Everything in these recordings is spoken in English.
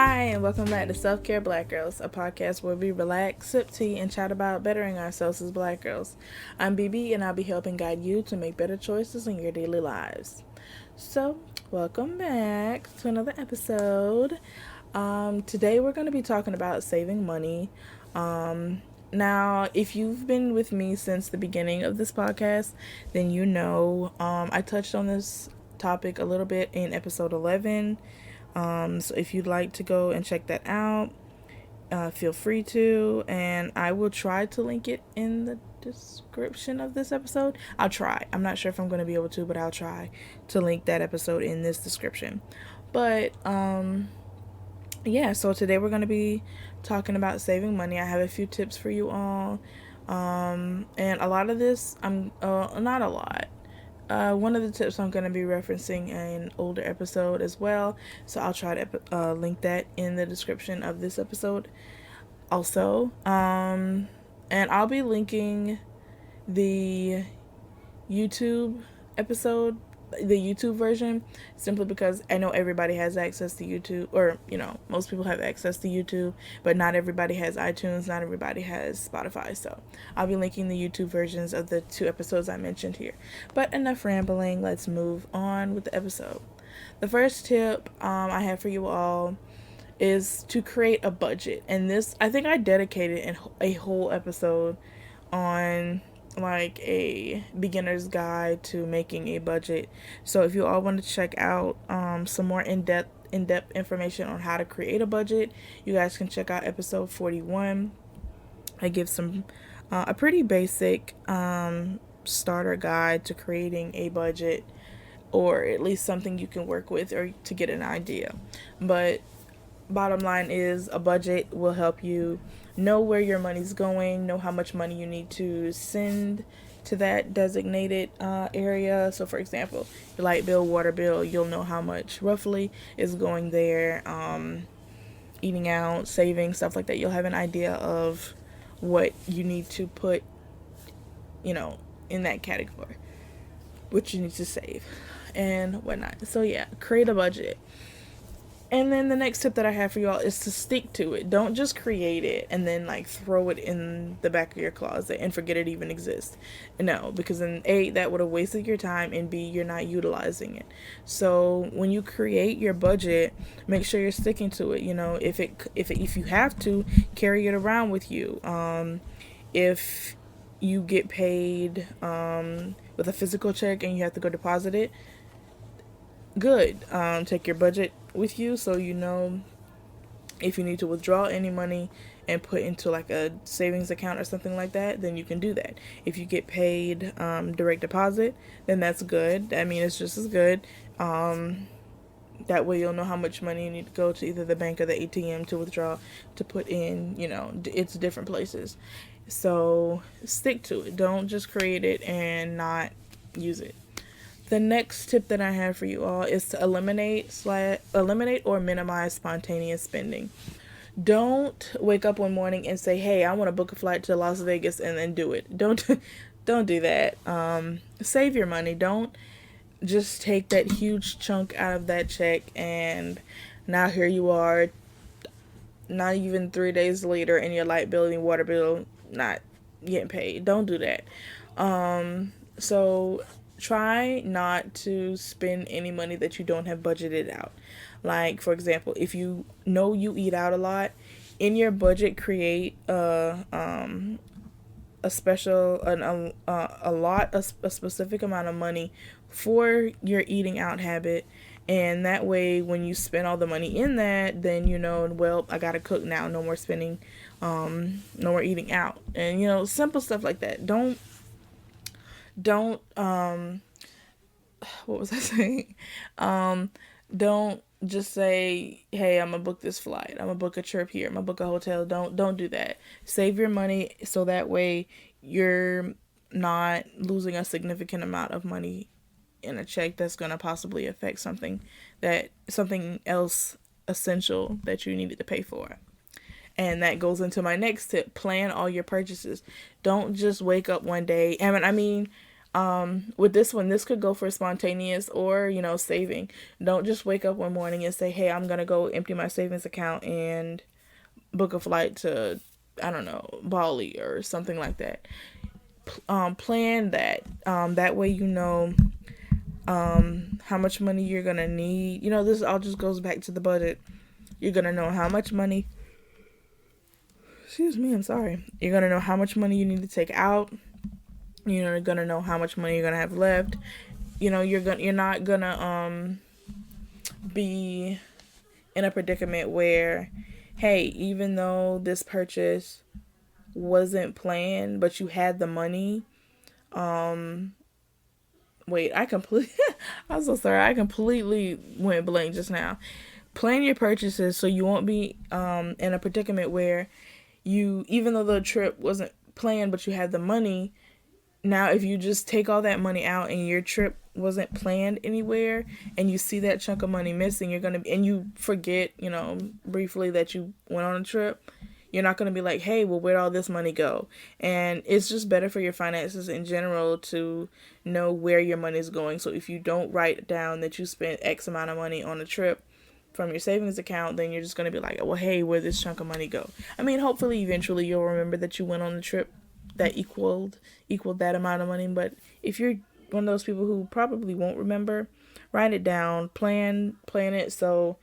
Hi, and welcome back to Self Care Black Girls, a podcast where we relax, sip tea, and chat about bettering ourselves as black girls. I'm BB, and I'll be helping guide you to make better choices in your daily lives. So, welcome back to another episode. Today, we're going to be talking about saving money. Now, if you've been with me since the beginning of this podcast, then you know I touched on this topic a little bit in episode 11. So if you'd like to go and check that out, feel free to, and I will try to link it in the description of this episode. I'll try. I'm not sure if I'm going to be able to, but I'll try to link that episode in this description. But yeah, so today we're going to be talking about saving money. I have a few tips for you all. And a lot of this, not a lot. One of the tips I'm going to be referencing an older episode as well, so I'll try to link that in the description of this episode also. And I'll be linking the YouTube episode, the YouTube version, simply because I know everybody has access to YouTube, or most people have access to YouTube, but not everybody has iTunes, not everybody has Spotify. So I'll be linking the YouTube versions of the two episodes I mentioned here. But enough rambling, let's move on with the episode. The first tip I have for you all is to create a budget, and this, I think I dedicated a whole episode on like a beginner's guide to making a budget. So if you all want to check out some more in-depth information on how to create a budget, you guys can check out episode 41. I give some a pretty basic starter guide to creating a budget, or at least something you can work with or to get an idea. But bottom line is, a budget will help you know where your money's going, know how much money you need to send to that designated area. So for example, your light bill, water bill, you'll know how much roughly is going there. Eating out, saving, stuff like that, you'll have an idea of what you need to put in that category, what you need to save and whatnot. So yeah, create a budget. And then the next tip that I have for y'all is to stick to it. Don't just create it and then like throw it in the back of your closet and forget it even exists. No, because then A, that would have wasted your time, and B, you're not utilizing it. So when you create your budget, make sure you're sticking to it. If you have to, carry it around with you. If you get paid with a physical check and you have to go deposit it, good. Take your budget with you, so if you need to withdraw any money and put into like a savings account or something like that, then you can do that. If you get paid direct deposit, then that's good. I mean, it's just as good. That way you'll know how much money you need to go to either the bank or the ATM to withdraw, to put in, it's different places. So stick to it. Don't just create it and not use it. The next tip that I have for you all is to eliminate or minimize spontaneous spending. Don't wake up one morning and say, "Hey, I want to book a flight to Las Vegas," and then do it. Don't do that. Save your money. Don't just take that huge chunk out of that check and now here you are, not even 3 days later, and your light bill and your water bill not getting paid. Don't do that. So try not to spend any money that you don't have budgeted out. Like, for example, if you know you eat out a lot, in your budget, create a specific amount of money for your eating out habit. And that way, when you spend all the money in that, then well, I gotta cook now. No more spending, no more eating out. And simple stuff like that. Don't what was I saying? Don't just say, "Hey, I'm gonna book this flight. I'm gonna book a trip here. I'm gonna book a hotel." Don't do that. Save your money so that way you're not losing a significant amount of money in a check that's gonna possibly affect something else essential that you needed to pay for. And that goes into my next tip. Plan all your purchases. Don't just wake up one day. I mean, With this one, this could go for spontaneous or, saving. Don't just wake up one morning and say, hey, I'm going to go empty my savings account and book a flight to, I don't know, Bali or something like that. Plan that. That way how much money you're going to need. This all just goes back to the budget. You're going to know how much money, excuse me, I'm sorry. You're going to know how much money you need to take out. You're gonna know how much money you're gonna have left. You're not gonna be in a predicament where, hey, even though this purchase wasn't planned, but you had the money. Wait, I'm so sorry. I completely went blank just now. Plan your purchases so you won't be in a predicament where even though the trip wasn't planned, but you had the money. Now, if you just take all that money out and your trip wasn't planned anywhere and you see that chunk of money missing, and you forget, briefly that you went on a trip, you're not going to be like, hey, well, where'd all this money go? And it's just better for your finances in general to know where your money is going. So if you don't write down that you spent X amount of money on a trip from your savings account, then you're just going to be like, well, hey, where'd this chunk of money go? I mean, hopefully, eventually you'll remember that you went on the trip that equaled that amount of money. But if you're one of those people who probably won't remember, write it down, plan it so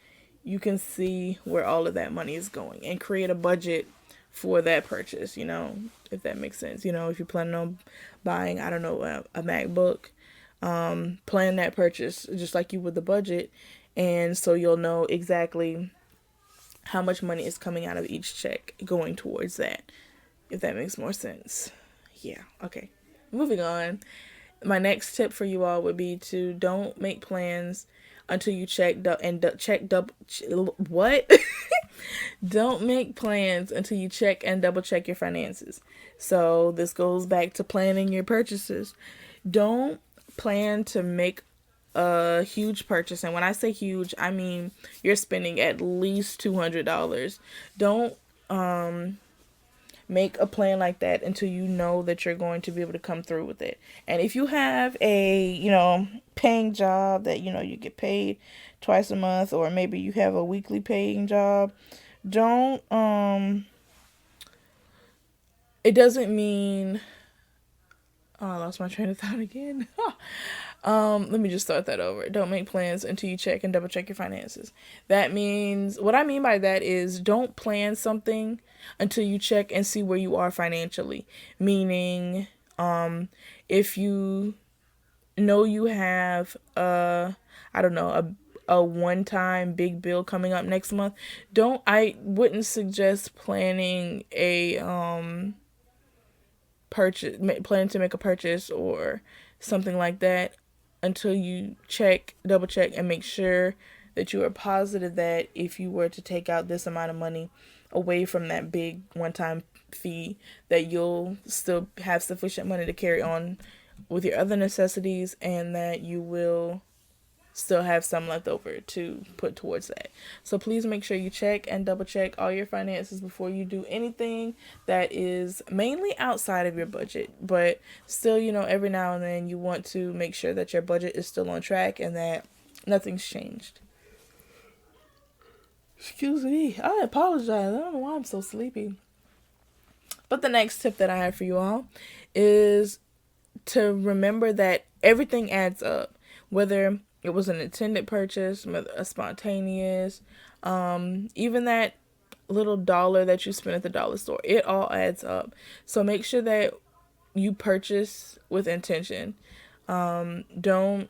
you can see where all of that money is going and create a budget for that purchase, if that makes sense. If you're planning on buying, I don't know, a MacBook, plan that purchase just like you would the budget, and so you'll know exactly how much money is coming out of each check going towards that. If that makes more sense. Yeah, okay. Moving on. My next tip for you all would be to don't make plans until you what? Don't make plans until you check and double check your finances. So this goes back to planning your purchases. Don't plan to make a huge purchase. And when I say huge, I mean you're spending at least $200. Don't make a plan like that until you know that you're going to be able to come through with it. And if you have a, paying job that, you get paid twice a month, or maybe you have a weekly paying job, don't, it doesn't mean, oh, I lost my train of thought again. Let me just start that over. Don't make plans until you check and double check your finances. That means, what I mean by that is don't plan something until you check and see where you are financially. Meaning, if you know you have a one-time big bill coming up next month, I wouldn't suggest planning a planning to make a purchase or something like that until you double check and make sure that you are positive that if you were to take out this amount of money away from that big one-time fee, that you'll still have sufficient money to carry on with your other necessities, and that you will still have some left over to put towards that. So please make sure you check and double check all your finances before you do anything that is mainly outside of your budget. But still, every now and then you want to make sure that your budget is still on track and that nothing's changed. Excuse me. I apologize. I don't know why I'm so sleepy. But the next tip that I have for you all is to remember that everything adds up. Whether it was an intended purchase, a spontaneous, even that little dollar that you spent at the dollar store, it all adds up. So make sure that you purchase with intention. Don't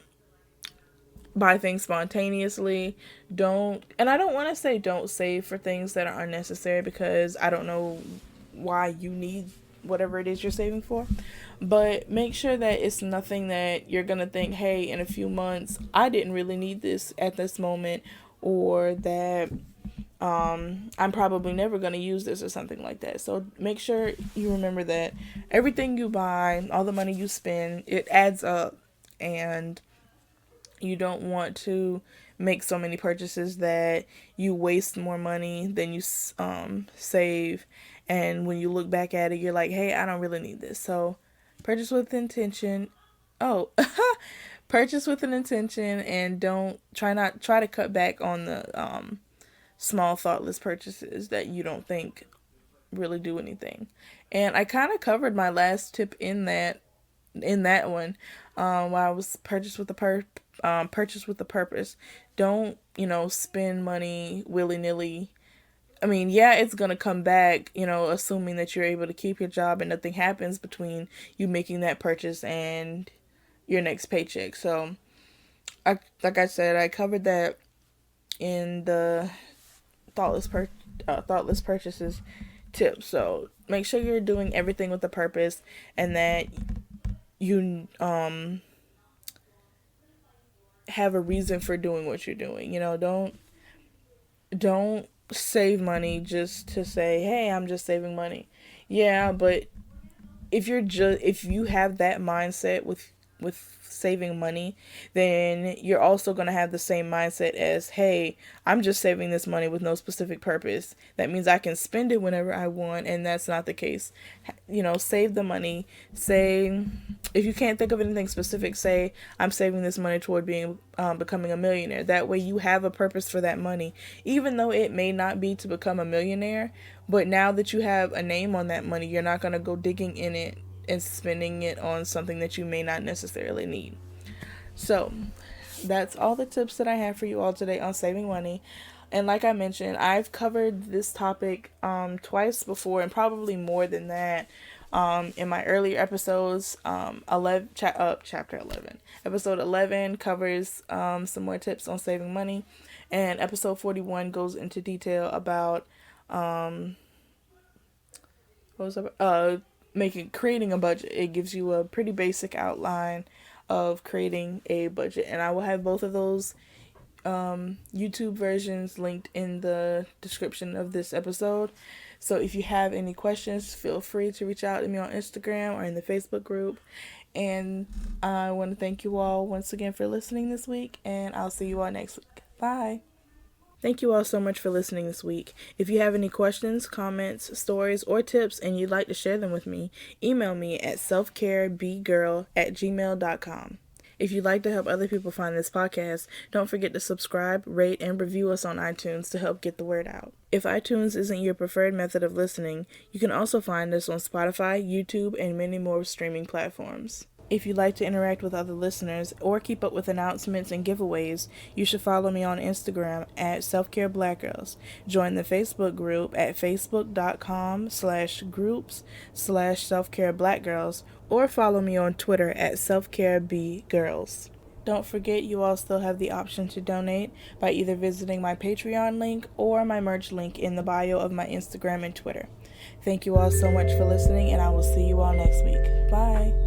buy things spontaneously. And I don't want to say don't save for things that are unnecessary, because I don't know why you need whatever it is you're saving for. But make sure that it's nothing that you're going to think, hey, in a few months, I didn't really need this at this moment, or that I'm probably never going to use this or something like that. So make sure you remember that everything you buy, all the money you spend, it adds up, and you don't want to make so many purchases that you waste more money than you save. And when you look back at it, you're like, hey, I don't really need this. So purchase with intention, Oh, purchase with an intention, and don't try to cut back on the small thoughtless purchases that you don't think really do anything. And I kind of covered my last tip in that one, while I was purchase with a purpose. Don't spend money willy nilly. I mean, yeah, it's gonna come back, assuming that you're able to keep your job and nothing happens between you making that purchase and your next paycheck. So, like I said, I covered that in the thoughtless purchases tip. So make sure you're doing everything with a purpose, and that you have a reason for doing what you're doing. Don't save money just to say, "Hey, I'm just saving money." Yeah, but if you have that mindset with saving money, then you're also going to have the same mindset as, "Hey, I'm just saving this money with no specific purpose. That means I can spend it whenever I want," and that's not the case. Save the money. Say, if you can't think of anything specific, say, "I'm saving this money toward becoming a millionaire." That way you have a purpose for that money, even though it may not be to become a millionaire. But now that you have a name on that money, you're not going to go digging in it and spending it on something that you may not necessarily need. So, that's all the tips that I have for you all today on saving money. And like I mentioned, I've covered this topic twice before, and probably more than that, in my earlier episodes. 11, chapter 11. Episode 11 covers some more tips on saving money. And episode 41 goes into detail about creating a budget. It gives you a pretty basic outline of creating a budget, and I will have both of those YouTube versions linked in the description of this episode. So if you have any questions, feel free to reach out to me on Instagram or in the Facebook group. And I want to thank you all once again for listening this week, and I'll see you all next week. Bye. Thank you all so much for listening this week. If you have any questions, comments, stories, or tips and you'd like to share them with me, email me at selfcarebgirl@gmail.com. If you'd like to help other people find this podcast, don't forget to subscribe, rate, and review us on iTunes to help get the word out. If iTunes isn't your preferred method of listening, you can also find us on Spotify, YouTube, and many more streaming platforms. If you'd like to interact with other listeners or keep up with announcements and giveaways, you should follow me on Instagram at Selfcare Black Girls. Join the Facebook group at facebook.com/groups/Selfcare Black Girls, or follow me on Twitter at SelfcareBGirls. Don't forget, you all still have the option to donate by either visiting my Patreon link or my merch link in the bio of my Instagram and Twitter. Thank you all so much for listening, and I will see you all next week. Bye.